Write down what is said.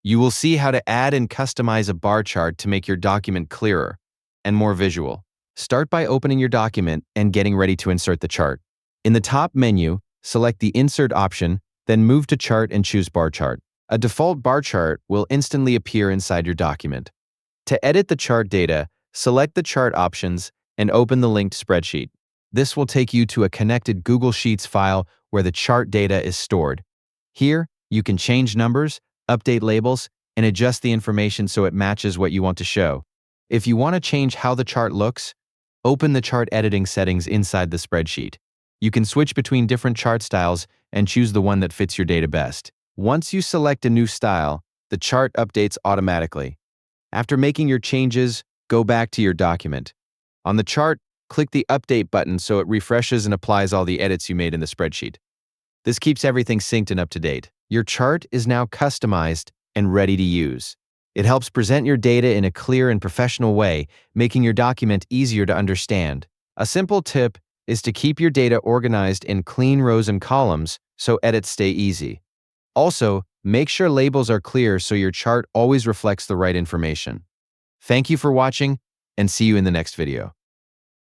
You will see how to add and customize a bar chart to make your document clearer and more visual. Start by opening your document and getting ready to insert the chart. In the top menu, select the Insert option, then move to Chart and choose Bar Chart. A default bar chart will instantly appear inside your document. To edit the chart data, select the chart options and open the linked spreadsheet. This will take you to a connected Google Sheets file where the chart data is stored. Here, you can change numbers, update labels, and adjust the information so it matches what you want to show. If you want to change how the chart looks, open the chart editing settings inside the spreadsheet. You can switch between different chart styles and choose the one that fits your data best. Once you select a new style, the chart updates automatically. After making your changes, go back to your document. On the chart, click the Update button so it refreshes and applies all the edits you made in the spreadsheet. This keeps everything synced and up to date. Your chart is now customized and ready to use. It helps present your data in a clear and professional way, making your document easier to understand. A simple tip is to keep your data organized in clean rows and columns so edits stay easy. Also, make sure labels are clear so your chart always reflects the right information. Thank you for watching, and see you in the next video.